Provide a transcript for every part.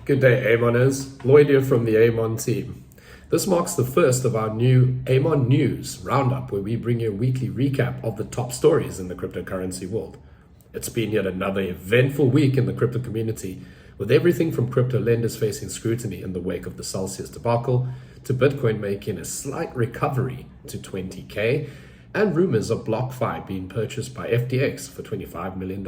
Good day, Amoners. Lloyd here from the Amon team. This marks the first of our new Amon News Roundup, where we bring you a weekly recap of the top stories in the cryptocurrency world. It's been yet another eventful week in the crypto community, with everything from crypto lenders facing scrutiny in the wake of the Celsius debacle, to Bitcoin making a slight recovery to 20K, and rumors of BlockFi being purchased by FTX for $25 million.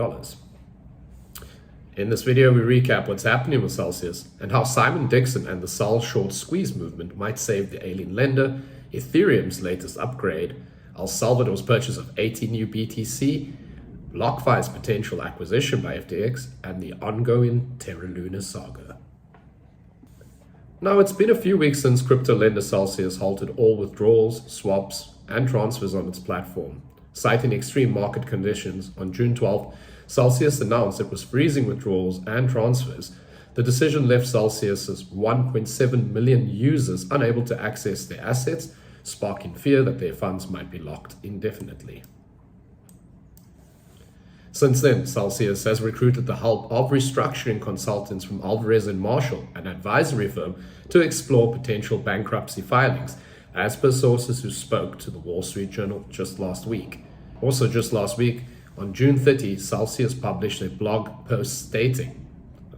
In this video, we recap what's happening with Celsius and how Simon Dixon and the Sol short squeeze movement might save the ailing lender, Ethereum's latest upgrade, El Salvador's purchase of 80 new BTC, BlockFi's potential acquisition by FTX, and the ongoing Terra Luna saga. Now, it's been a few weeks since crypto lender Celsius halted all withdrawals, swaps, and transfers on its platform. Citing extreme market conditions, on June 12th, Celsius announced it was freezing withdrawals and transfers. The decision left Celsius's 1.7 million users unable to access their assets, sparking fear that their funds might be locked indefinitely. Since then, Celsius has recruited the help of restructuring consultants from Alvarez & Marshall, an advisory firm, to explore potential bankruptcy filings, as per sources who spoke to the Wall Street Journal just last week. Also just last week, on June 30, Celsius published a blog post stating,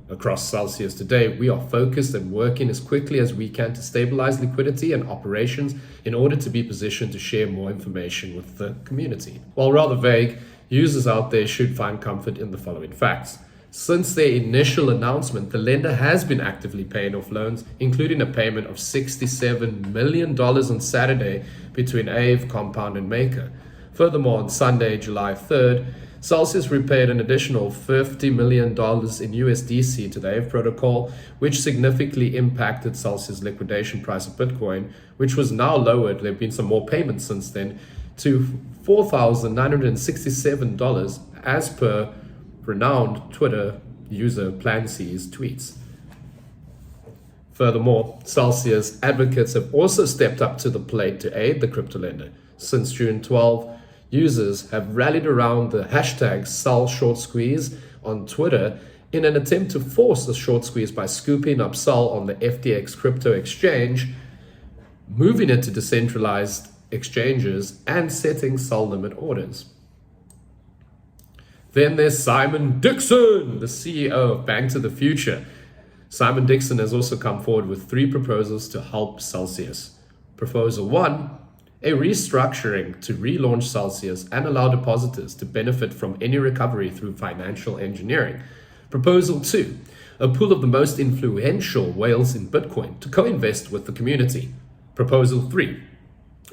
"Across Celsius today, we are focused and working as quickly as we can to stabilize liquidity and operations in order to be positioned to share more information with the community." While rather vague, users out there should find comfort in the following facts. Since their initial announcement, the lender has been actively paying off loans, including a payment of $67 million on Saturday between Aave, Compound, and Maker. Furthermore, on Sunday, July 3rd, Celsius repaid an additional $50 million in USDC to the Aave protocol, which significantly impacted Celsius' liquidation price of Bitcoin, which was now lowered, there have been some more payments since then, to $4,967 as per renowned Twitter user PlanC's tweets. Furthermore, Celsius advocates have also stepped up to the plate to aid the crypto lender. Since June 12, users have rallied around the hashtag #SolShortSqueeze on Twitter in an attempt to force the short squeeze by scooping up Sol on the FTX crypto exchange, moving it to decentralized exchanges, and setting Sol limit orders. Then there's Simon Dixon, the CEO of Bank to the Future. Simon Dixon has also come forward with 3 proposals to help Celsius. Proposal 1, a restructuring to relaunch Celsius and allow depositors to benefit from any recovery through financial engineering. Proposal 2, a pool of the most influential whales in Bitcoin to co-invest with the community. Proposal 3,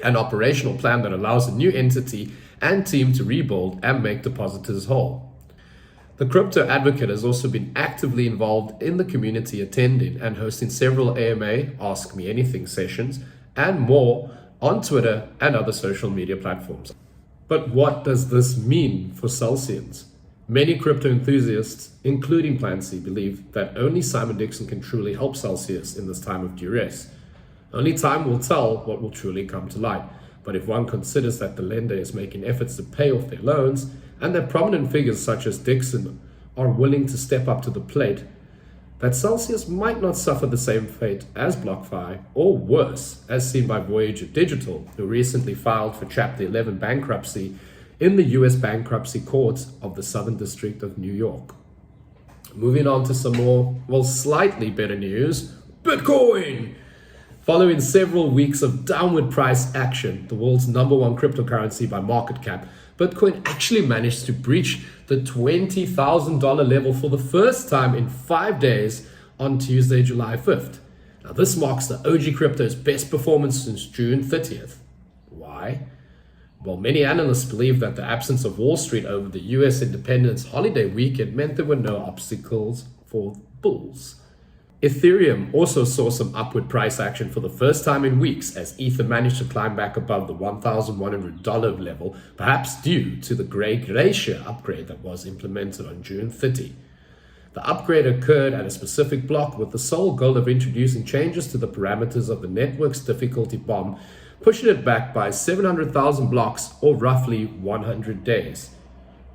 an operational plan that allows a new entity and team to rebuild and make depositors whole. The crypto advocate has also been actively involved in the community, attending and hosting several AMA, Ask Me Anything sessions, and more on Twitter and other social media platforms. But what does this mean for Celsians? Many crypto enthusiasts, including PlanC, believe that only Simon Dixon can truly help Celsius in this time of duress. Only time will tell what will truly come to light. But if one considers that the lender is making efforts to pay off their loans, and that prominent figures such as Dixon are willing to step up to the plate, that Celsius might not suffer the same fate as BlockFi, or worse, as seen by Voyager Digital, who recently filed for Chapter 11 bankruptcy in the US bankruptcy courts of the Southern District of New York. Moving on to some more, slightly better news. Bitcoin! Following several weeks of downward price action, the world's #1 cryptocurrency by market cap, Bitcoin actually managed to breach the $20,000 level for the first time in 5 days on Tuesday, July 5th. Now, this marks the OG crypto's best performance since June 30th. Why? Well, many analysts believe that the absence of Wall Street over the US Independence holiday weekend meant there were no obstacles for bulls. Ethereum also saw some upward price action for the first time in weeks as Ether managed to climb back above the $1,100 level, perhaps due to the Grey Glacier upgrade that was implemented on June 30. The upgrade occurred at a specific block with the sole goal of introducing changes to the parameters of the network's difficulty bomb, pushing it back by 700,000 blocks or roughly 100 days.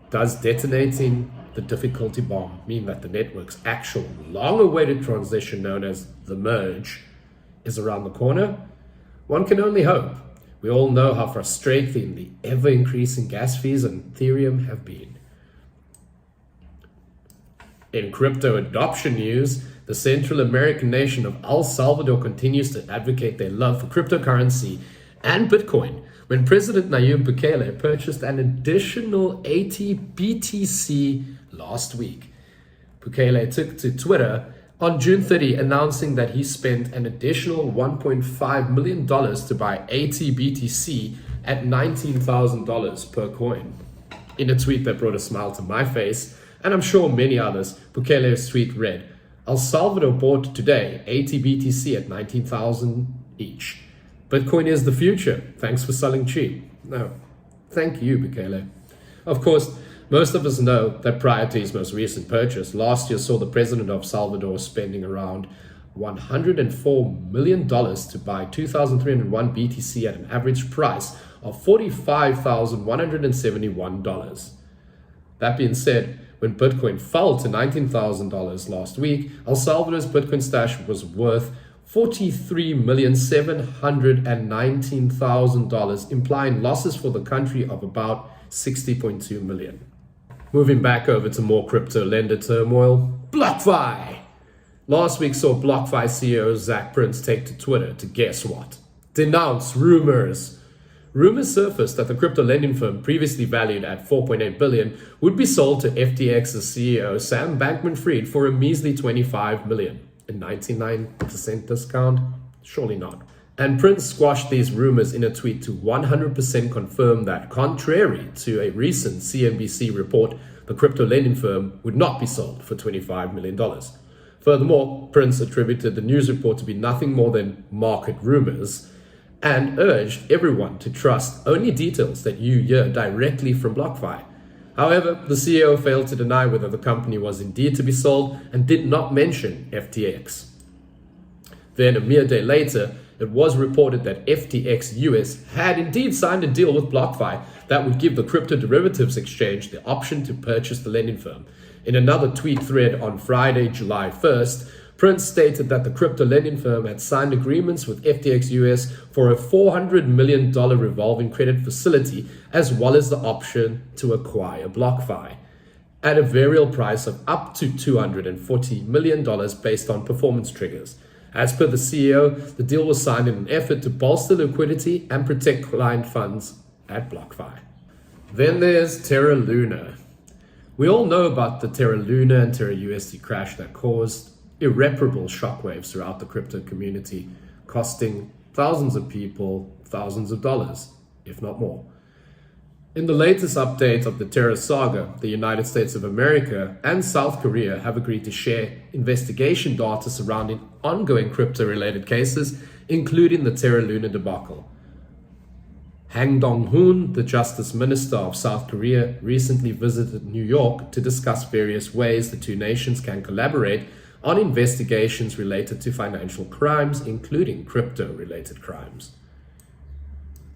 Does detonating the difficulty bomb mean that the network's actual long-awaited transition known as the merge is around the corner? One can only hope. We all know how frustrating the ever-increasing gas fees on Ethereum have been. In crypto adoption news, the Central American nation of El Salvador continues to advocate their love for cryptocurrency and Bitcoin when President Nayib Bukele purchased an additional 80 BTC last week. Bukele took to Twitter on June 30 announcing that he spent an additional $1.5 million to buy 80 BTC at $19,000 per coin. In a tweet that brought a smile to my face, and I'm sure many others, Bukele's tweet read, El Salvador bought today 80 BTC at 19,000 each. Bitcoin is the future. Thanks for selling cheap. No, thank you, Bukele. Of course, most of us know that prior to his most recent purchase, last year saw the president of Salvador spending around $104 million to buy 2,301 BTC at an average price of $45,171. That being said, when Bitcoin fell to $19,000 last week, El Salvador's Bitcoin stash was worth $43,719,000, implying losses for the country of about $60.2 million. Moving back over to more crypto lender turmoil, BlockFi. Last week saw BlockFi CEO Zach Prince take to Twitter to guess what? Denounce rumors. Rumors surfaced that the crypto lending firm, previously valued at $4.8 billion, would be sold to FTX's CEO Sam Bankman-Fried for a measly $25 million. A 99% discount? Surely not. And Prince squashed these rumors in a tweet to 100% confirm that, contrary to a recent CNBC report, the crypto lending firm would not be sold for $25 million. Furthermore, Prince attributed the news report to be nothing more than market rumors and urged everyone to trust only details that you hear directly from BlockFi. However, the CEO failed to deny whether the company was indeed to be sold and did not mention FTX. Then, a mere day later, it was reported that FTX US had indeed signed a deal with BlockFi that would give the crypto derivatives exchange the option to purchase the lending firm. In another tweet thread on Friday, July 1st, Prince stated that the crypto lending firm had signed agreements with FTX US for a $400 million revolving credit facility, as well as the option to acquire BlockFi at a variable price of up to $240 million based on performance triggers. As per the CEO, the deal was signed in an effort to bolster liquidity and protect client funds at BlockFi. Then there's Terra Luna. We all know about the Terra Luna and Terra USD crash that caused irreparable shockwaves throughout the crypto community, costing thousands of people thousands of dollars, if not more. In the latest update of the Terra saga, the United States of America and South Korea have agreed to share investigation data surrounding ongoing crypto-related cases, including the Terra Luna debacle. Han Dong-hoon, the Justice Minister of South Korea, recently visited New York to discuss various ways the two nations can collaborate on investigations related to financial crimes, including crypto-related crimes.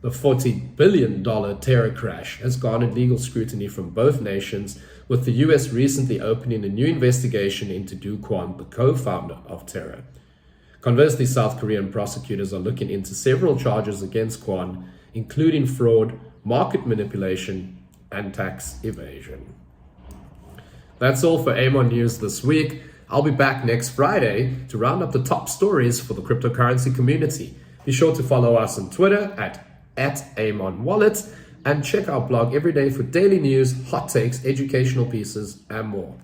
The $40 billion Terra crash has garnered legal scrutiny from both nations, with the US recently opening a new investigation into Do Kwon, the co-founder of Terra. Conversely, South Korean prosecutors are looking into several charges against Kwon, including fraud, market manipulation, and tax evasion. That's all for Amon News this week. I'll be back next Friday to round up the top stories for the cryptocurrency community. Be sure to follow us on Twitter at @AmonWallet and check our blog every day for daily news, hot takes, educational pieces, and more.